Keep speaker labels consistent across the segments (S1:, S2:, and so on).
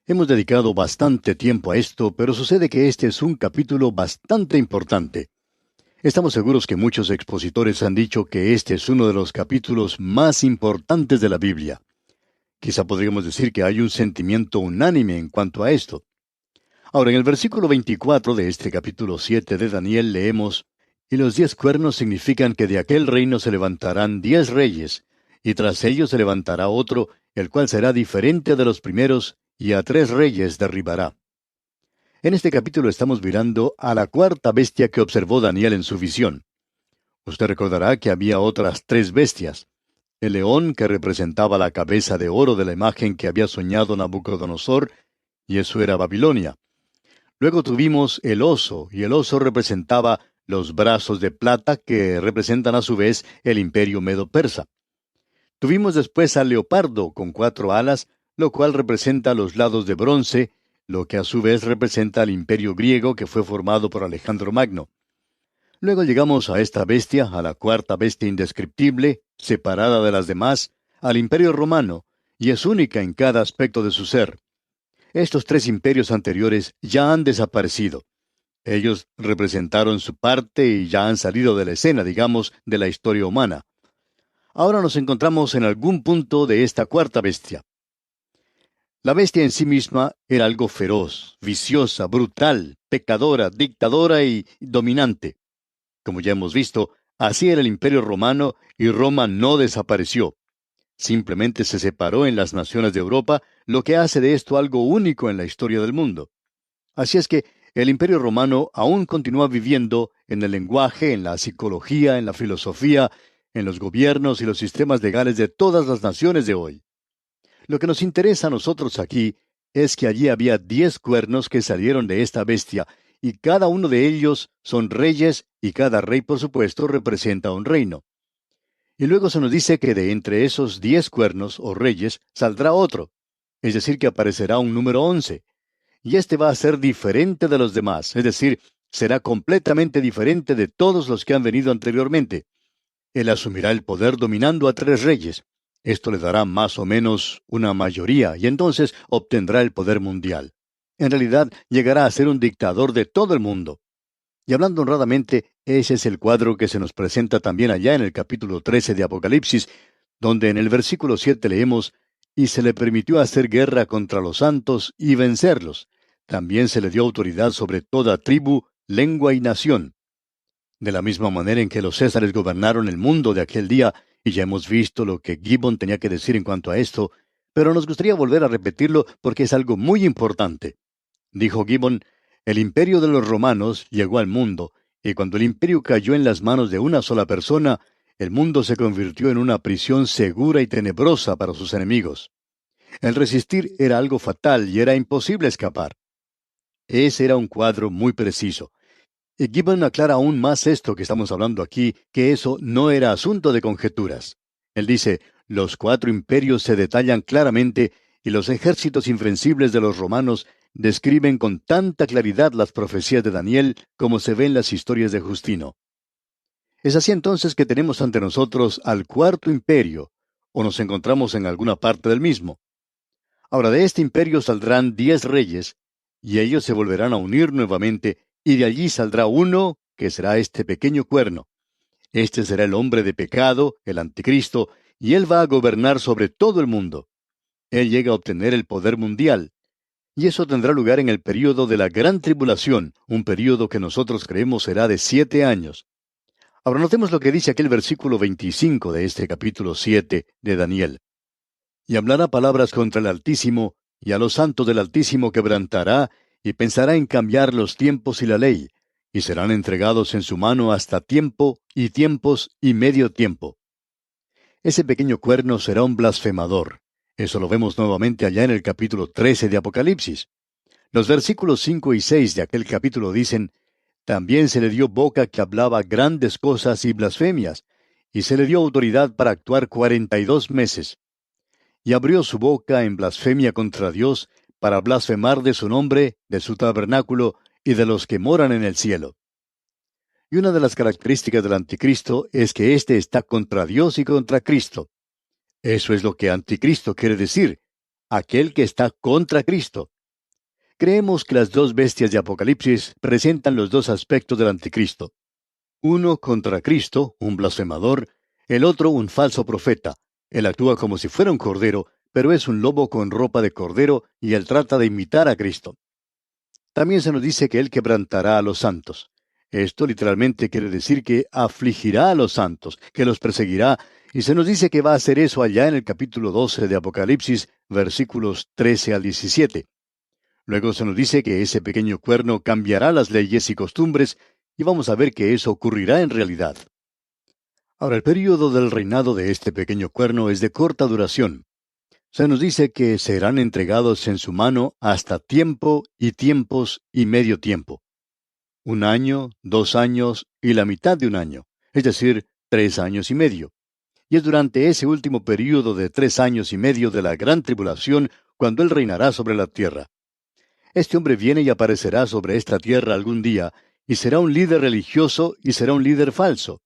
S1: Hemos dedicado bastante tiempo a esto, pero sucede que este es un capítulo bastante importante. Estamos seguros que muchos expositores han dicho que este es uno de los capítulos más importantes de la Biblia. Quizá podríamos decir que hay un sentimiento unánime en cuanto a esto. Ahora, en el versículo 24 de este capítulo 7 de Daniel leemos: "Y los 10 cuernos significan que de aquel reino se levantarán 10 reyes, y tras ellos se levantará otro, el cual será diferente de los primeros, y a 3 reyes derribará." En este capítulo estamos mirando a la cuarta bestia que observó Daniel en su visión. Usted recordará que había otras 3 bestias. El león, que representaba la cabeza de oro de la imagen que había soñado Nabucodonosor, y eso era Babilonia. Luego tuvimos el oso, y el oso representaba los brazos de plata que representan a su vez el imperio medo-persa. Tuvimos después al leopardo con 4 alas, lo cual representa los lados de bronce, lo que a su vez representa al imperio griego que fue formado por Alejandro Magno. Luego llegamos a esta bestia, a la cuarta bestia indescriptible, separada de las demás, al imperio romano, y es única en cada aspecto de su ser. Estos 3 imperios anteriores ya han desaparecido. Ellos representaron su parte y ya han salido de la escena, digamos, de la historia humana. Ahora nos encontramos en algún punto de esta cuarta bestia. La bestia en sí misma era algo feroz, viciosa, brutal, pecadora, dictadora y dominante. Como ya hemos visto, así era el imperio romano, y Roma no desapareció. Simplemente se separó en las naciones de Europa, lo que hace de esto algo único en la historia del mundo. Así es que el imperio romano aún continúa viviendo en el lenguaje, en la psicología, en la filosofía, en los gobiernos y los sistemas legales de todas las naciones de hoy. Lo que nos interesa a nosotros aquí es que allí había 10 cuernos que salieron de esta bestia, y cada uno de ellos son reyes, y cada rey, por supuesto, representa un reino. Y luego se nos dice que de entre esos 10 cuernos o reyes saldrá otro, es decir, que aparecerá un número 11. Y este va a ser diferente de los demás, es decir, será completamente diferente de todos los que han venido anteriormente. Él asumirá el poder dominando a 3 reyes. Esto le dará más o menos una mayoría, y entonces obtendrá el poder mundial. En realidad, llegará a ser un dictador de todo el mundo. Y hablando honradamente, ese es el cuadro que se nos presenta también allá en el capítulo 13 de Apocalipsis, donde en el versículo 7 leemos: "Y se le permitió hacer guerra contra los santos y vencerlos. También se le dio autoridad sobre toda tribu, lengua y nación." De la misma manera en que los césares gobernaron el mundo de aquel día, y ya hemos visto lo que Gibbon tenía que decir en cuanto a esto, pero nos gustaría volver a repetirlo porque es algo muy importante. Dijo Gibbon: "El imperio de los romanos llegó al mundo, y cuando el imperio cayó en las manos de una sola persona, el mundo se convirtió en una prisión segura y tenebrosa para sus enemigos. El resistir era algo fatal y era imposible escapar." Ese era un cuadro muy preciso. Y Gibbon aclara aún más esto que estamos hablando aquí, que eso no era asunto de conjeturas. Él dice: "Los 4 imperios se detallan claramente, y los ejércitos invencibles de los romanos describen con tanta claridad las profecías de Daniel como se ve en las historias de Justino." Es así entonces que tenemos ante nosotros al cuarto imperio, o nos encontramos en alguna parte del mismo. Ahora, de este imperio saldrán 10 reyes, y ellos se volverán a unir nuevamente, y de allí saldrá uno, que será este pequeño cuerno. Este será el hombre de pecado, el anticristo, y él va a gobernar sobre todo el mundo. Él llega a obtener el poder mundial. Y eso tendrá lugar en el período de la gran tribulación, un período que nosotros creemos será de 7 años. Ahora notemos lo que dice aquel versículo 25 de este capítulo 7 de Daniel. "Y hablará palabras contra el Altísimo, y a los santos del Altísimo quebrantará, y pensará en cambiar los tiempos y la ley, y serán entregados en su mano hasta tiempo, y tiempos, y medio tiempo." Ese pequeño cuerno será un blasfemador. Eso lo vemos nuevamente allá en el capítulo 13 de Apocalipsis. Los versículos 5 y 6 de aquel capítulo dicen: "También se le dio boca que hablaba grandes cosas y blasfemias, y se le dio autoridad para actuar 42 meses. Y abrió su boca en blasfemia contra Dios, para blasfemar de su nombre, de su tabernáculo, y de los que moran en el cielo." Y una de las características del anticristo es que éste está contra Dios y contra Cristo. Eso es lo que anticristo quiere decir: aquel que está contra Cristo. Creemos que las dos bestias de Apocalipsis presentan los dos aspectos del anticristo. Uno contra Cristo, un blasfemador, el otro un falso profeta. Él actúa como si fuera un cordero, pero es un lobo con ropa de cordero y él trata de imitar a Cristo. También se nos dice que él quebrantará a los santos. Esto literalmente quiere decir que afligirá a los santos, que los perseguirá, y se nos dice que va a hacer eso allá en el capítulo 12 de Apocalipsis, versículos 13 al 17. Luego se nos dice que ese pequeño cuerno cambiará las leyes y costumbres, y vamos a ver que eso ocurrirá en realidad. Ahora, el período del reinado de este pequeño cuerno es de corta duración. Se nos dice que serán entregados en su mano hasta tiempo y tiempos y medio tiempo. 1 año, 2 años y la mitad de 1 año, es decir, 3 años y medio. Y es durante ese último período de 3 años y medio de la gran tribulación cuando Él reinará sobre la tierra. Este hombre viene y aparecerá sobre esta tierra algún día, y será un líder religioso y será un líder falso.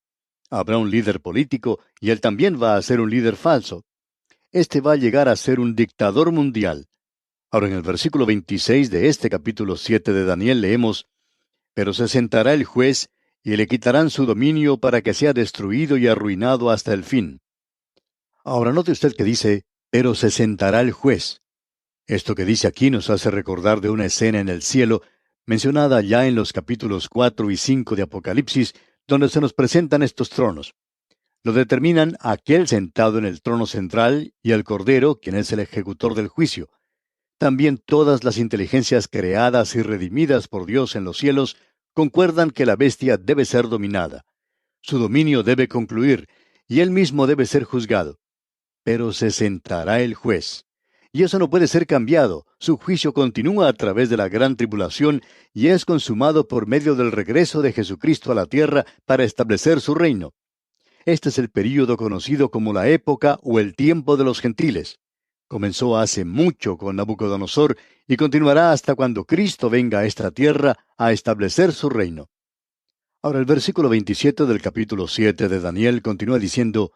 S1: Habrá un líder político, y él también va a ser un líder falso. Este va a llegar a ser un dictador mundial. Ahora en el versículo 26 de este capítulo 7 de Daniel leemos, pero se sentará el juez, y le quitarán su dominio para que sea destruido y arruinado hasta el fin. Ahora note usted que dice, pero se sentará el juez. Esto que dice aquí nos hace recordar de una escena en el cielo, mencionada ya en los capítulos 4 y 5 de Apocalipsis, donde se nos presentan estos tronos. Lo determinan aquel sentado en el trono central y el Cordero, quien es el ejecutor del juicio. También todas las inteligencias creadas y redimidas por Dios en los cielos concuerdan que la bestia debe ser dominada. Su dominio debe concluir, y él mismo debe ser juzgado. Pero se sentará el juez. Y eso no puede ser cambiado. Su juicio continúa a través de la gran tribulación y es consumado por medio del regreso de Jesucristo a la tierra para establecer su reino. Este es el período conocido como la época o el tiempo de los gentiles. Comenzó hace mucho con Nabucodonosor y continuará hasta cuando Cristo venga a esta tierra a establecer su reino. Ahora el versículo 27 del capítulo 7 de Daniel continúa diciendo,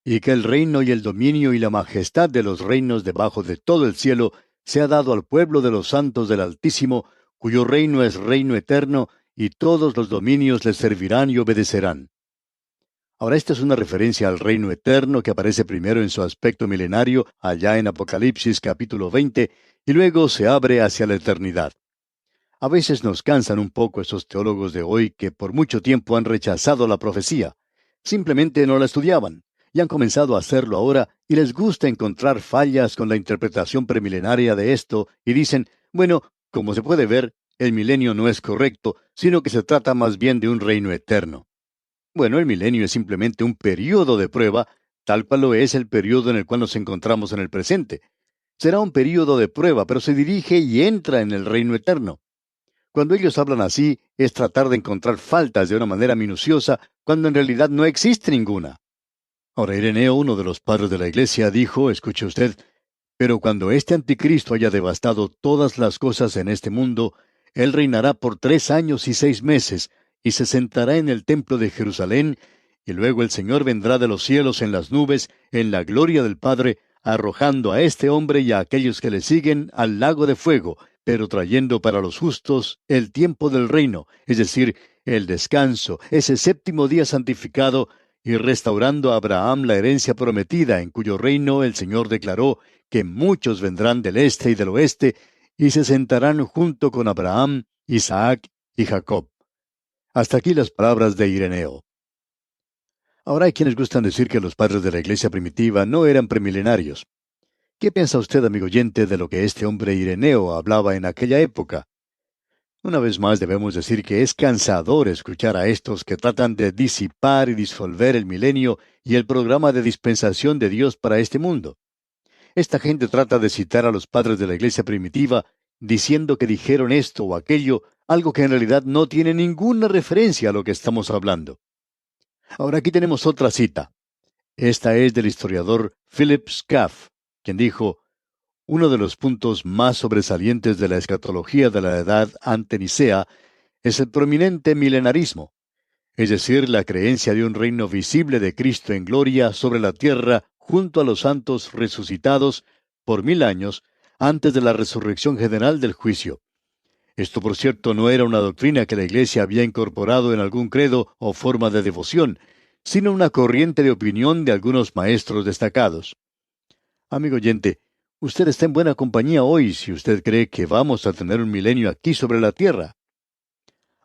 S1: y que el reino y el dominio y la majestad de los reinos debajo de todo el cielo se ha dado al pueblo de los santos del Altísimo, cuyo reino es reino eterno, y todos los dominios le servirán y obedecerán. Ahora, esta es una referencia al reino eterno que aparece primero en su aspecto milenario, allá en Apocalipsis capítulo 20, y luego se abre hacia la eternidad. A veces nos cansan un poco esos teólogos de hoy que por mucho tiempo han rechazado la profecía. Simplemente no la estudiaban, y han comenzado a hacerlo ahora, y les gusta encontrar fallas con la interpretación premilenaria de esto, y dicen, bueno, como se puede ver, el milenio no es correcto, sino que se trata más bien de un reino eterno. Bueno, el milenio es simplemente un período de prueba, tal cual lo es el período en el cual nos encontramos en el presente. Será un período de prueba, pero se dirige y entra en el reino eterno. Cuando ellos hablan así, es tratar de encontrar faltas de una manera minuciosa, cuando en realidad no existe ninguna. Ahora, Ireneo, uno de los padres de la Iglesia, dijo, escuche usted, pero cuando este anticristo haya devastado todas las cosas en este mundo, él reinará por 3 años y 6 meses, y se sentará en el templo de Jerusalén, y luego el Señor vendrá de los cielos en las nubes, en la gloria del Padre, arrojando a este hombre y a aquellos que le siguen al lago de fuego, pero trayendo para los justos el tiempo del reino, es decir, el descanso, ese séptimo día santificado, y restaurando a Abraham la herencia prometida, en cuyo reino el Señor declaró que muchos vendrán del este y del oeste, y se sentarán junto con Abraham, Isaac y Jacob. Hasta aquí las palabras de Ireneo. Ahora hay quienes gustan decir que los padres de la iglesia primitiva no eran premilenarios. ¿Qué piensa usted, amigo oyente, de lo que este hombre Ireneo hablaba en aquella época? Una vez más debemos decir que es cansador escuchar a estos que tratan de disipar y disolver el milenio y el programa de dispensación de Dios para este mundo. Esta gente trata de citar a los padres de la iglesia primitiva diciendo que dijeron esto o aquello, algo que en realidad no tiene ninguna referencia a lo que estamos hablando. Ahora aquí tenemos otra cita. Esta es del historiador Philip Scaff, quien dijo, uno de los puntos más sobresalientes de la escatología de la edad ante Nicea es el prominente milenarismo, es decir, la creencia de un reino visible de Cristo en gloria sobre la tierra junto a los santos resucitados por 1000 años antes de la resurrección general del juicio. Esto, por cierto, no era una doctrina que la Iglesia había incorporado en algún credo o forma de devoción, sino una corriente de opinión de algunos maestros destacados. Amigo oyente, usted está en buena compañía hoy si usted cree que vamos a tener un milenio aquí sobre la tierra.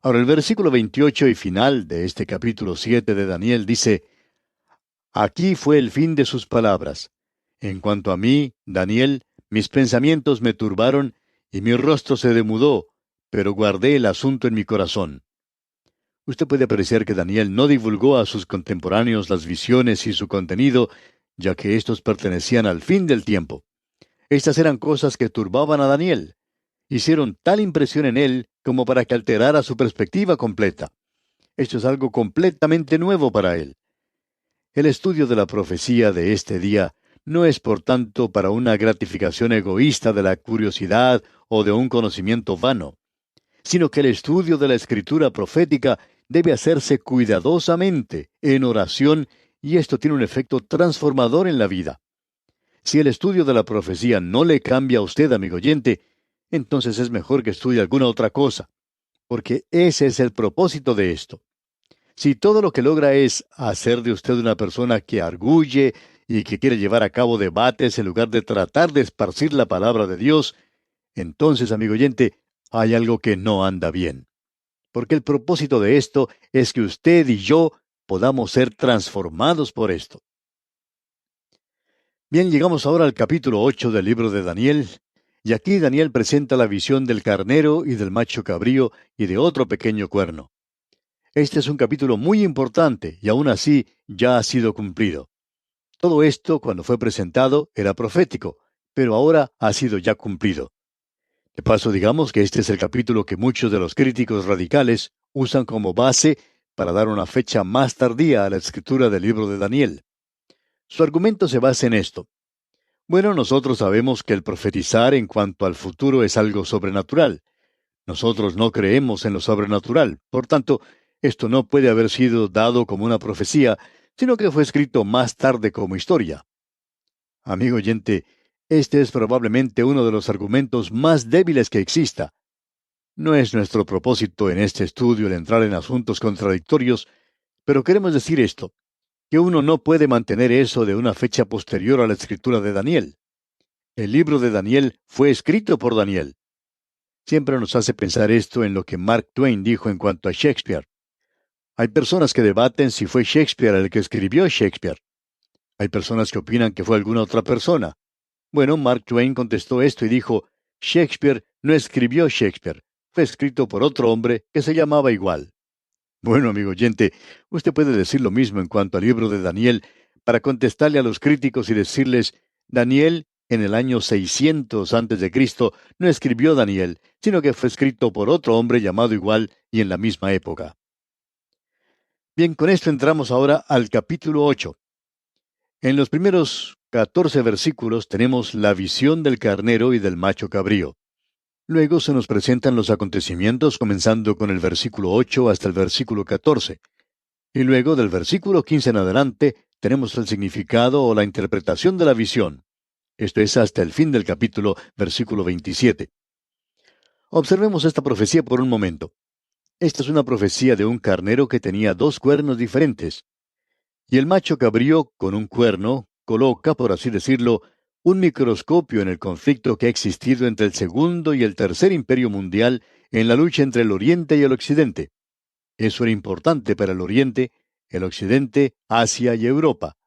S1: Ahora, el versículo 28 y final de este capítulo 7 de Daniel dice: Aquí fue el fin de sus palabras. En cuanto a mí, Daniel, mis pensamientos me turbaron y mi rostro se demudó, pero guardé el asunto en mi corazón. Usted puede apreciar que Daniel no divulgó a sus contemporáneos las visiones y su contenido, ya que éstos pertenecían al fin del tiempo. Estas eran cosas que turbaban a Daniel. Hicieron tal impresión en él como para que alterara su perspectiva completa. Esto es algo completamente nuevo para él. El estudio de la profecía de este día no es por tanto para una gratificación egoísta de la curiosidad o de un conocimiento vano, sino que el estudio de la escritura profética debe hacerse cuidadosamente, en oración, y esto tiene un efecto transformador en la vida. Si el estudio de la profecía no le cambia a usted, amigo oyente, entonces es mejor que estudie alguna otra cosa, porque ese es el propósito de esto. Si todo lo que logra es hacer de usted una persona que arguye y que quiere llevar a cabo debates en lugar de tratar de esparcir la palabra de Dios, entonces, amigo oyente, hay algo que no anda bien. Porque el propósito de esto es que usted y yo podamos ser transformados por esto. Bien, llegamos ahora al capítulo 8 del libro de Daniel, y aquí Daniel presenta la visión del carnero y del macho cabrío y de otro pequeño cuerno. Este es un capítulo muy importante y aún así ya ha sido cumplido. Todo esto, cuando fue presentado, era profético, pero ahora ha sido ya cumplido. De paso, digamos que este es el capítulo que muchos de los críticos radicales usan como base para dar una fecha más tardía a la escritura del libro de Daniel. Su argumento se basa en esto. Bueno, nosotros sabemos que el profetizar en cuanto al futuro es algo sobrenatural. Nosotros no creemos en lo sobrenatural. Por tanto, esto no puede haber sido dado como una profecía, sino que fue escrito más tarde como historia. Amigo oyente, este es probablemente uno de los argumentos más débiles que exista. No es nuestro propósito en este estudio el entrar en asuntos contradictorios, pero queremos decir esto, que uno no puede mantener eso de una fecha posterior a la escritura de Daniel. El libro de Daniel fue escrito por Daniel. Siempre nos hace pensar esto en lo que Mark Twain dijo en cuanto a Shakespeare. Hay personas que debaten si fue Shakespeare el que escribió Shakespeare. Hay personas que opinan que fue alguna otra persona. Bueno, Mark Twain contestó esto y dijo: Shakespeare no escribió Shakespeare. Fue escrito por otro hombre que se llamaba igual. Bueno, amigo oyente, usted puede decir lo mismo en cuanto al libro de Daniel para contestarle a los críticos y decirles: Daniel, en el año 600 antes de Cristo, no escribió Daniel, sino que fue escrito por otro hombre llamado igual y en la misma época. Bien, con esto entramos ahora al capítulo 8. En los primeros 14 versículos tenemos la visión del carnero y del macho cabrío. Luego se nos presentan los acontecimientos comenzando con el versículo 8 hasta el versículo 14. Y luego del versículo 15 en adelante tenemos el significado o la interpretación de la visión. Esto es hasta el fin del capítulo, versículo 27. Observemos esta profecía por un momento. Esta es una profecía de un carnero que tenía dos cuernos diferentes. Y el macho cabrío, con un cuerno, coloca, por así decirlo, un microscopio en el conflicto que ha existido entre el segundo y el tercer imperio mundial en la lucha entre el Oriente y el Occidente. Eso era importante para el Oriente, el Occidente, Asia y Europa.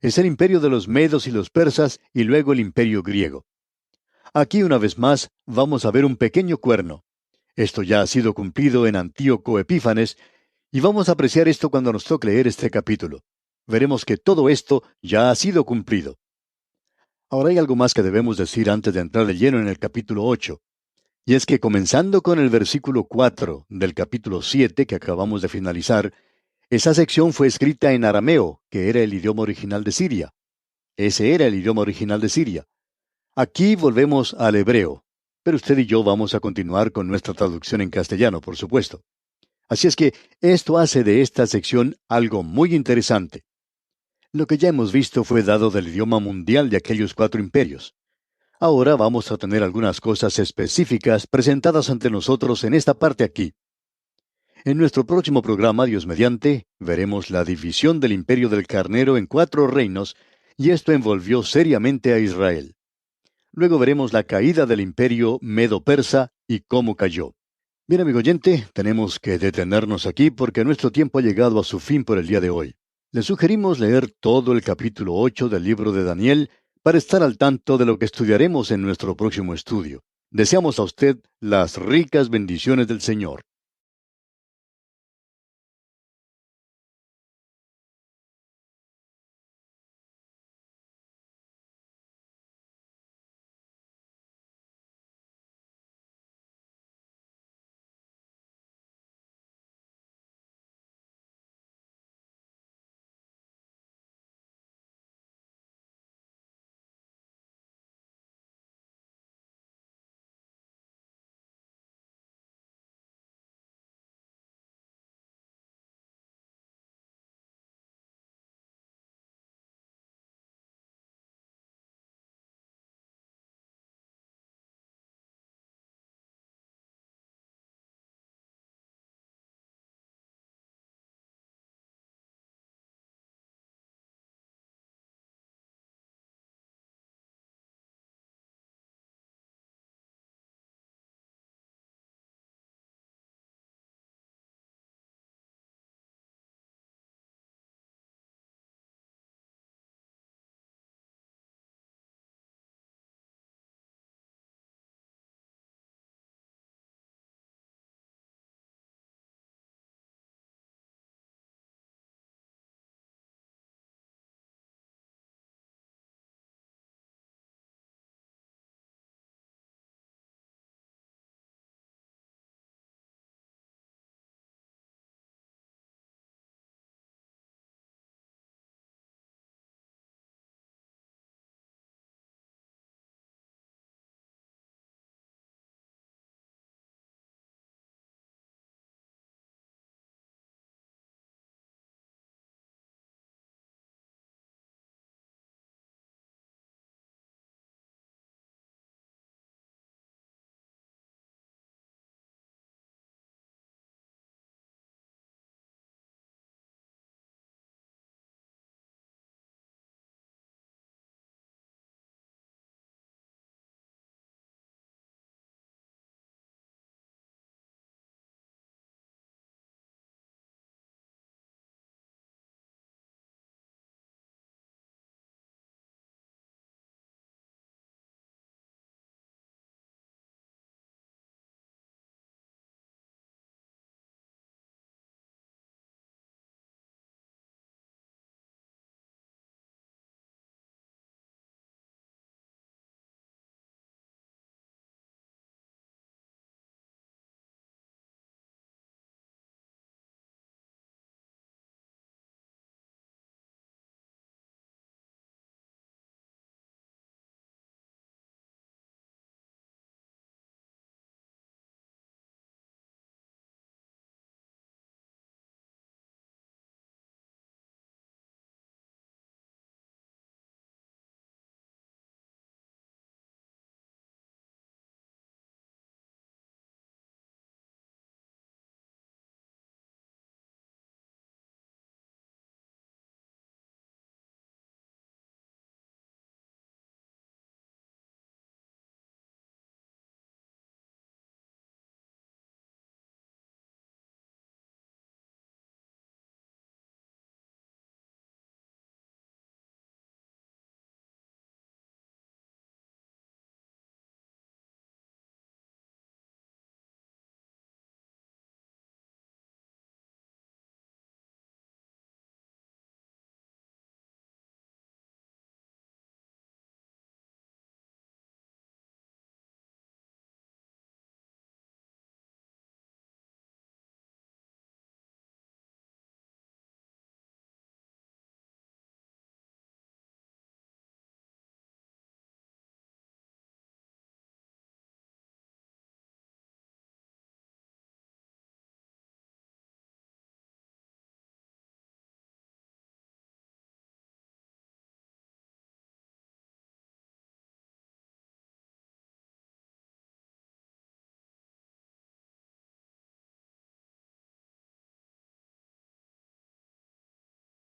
S1: Es el imperio de los medos y los persas y luego el imperio griego. Aquí una vez más vamos a ver un pequeño cuerno. Esto ya ha sido cumplido en Antíoco Epífanes y vamos a apreciar esto cuando nos toque leer este capítulo. Veremos que todo esto ya ha sido cumplido. Ahora hay algo más que debemos decir antes de entrar de lleno en el capítulo 8. Y es que comenzando con el versículo 4 del capítulo 7 que acabamos de finalizar, esa sección fue escrita en arameo, que era el idioma original de Siria. Ese era el idioma original de Siria. Aquí volvemos al hebreo, pero usted y yo vamos a continuar con nuestra traducción en castellano, por supuesto. Así es que esto hace de esta sección algo muy interesante. Lo que ya hemos visto fue dado del idioma mundial de aquellos cuatro imperios. Ahora vamos a tener algunas cosas específicas presentadas ante nosotros en esta parte aquí. En nuestro próximo programa, Dios mediante, veremos la división del imperio del carnero en 4 reinos, y esto envolvió seriamente a Israel. Luego veremos la caída del imperio medo-persa y cómo cayó. Bien, amigo oyente, tenemos que detenernos aquí porque nuestro tiempo ha llegado a su fin por el día de hoy. Le sugerimos leer todo el capítulo 8 del libro de Daniel para estar al tanto de lo que estudiaremos en nuestro próximo estudio. Deseamos a usted las ricas bendiciones del Señor.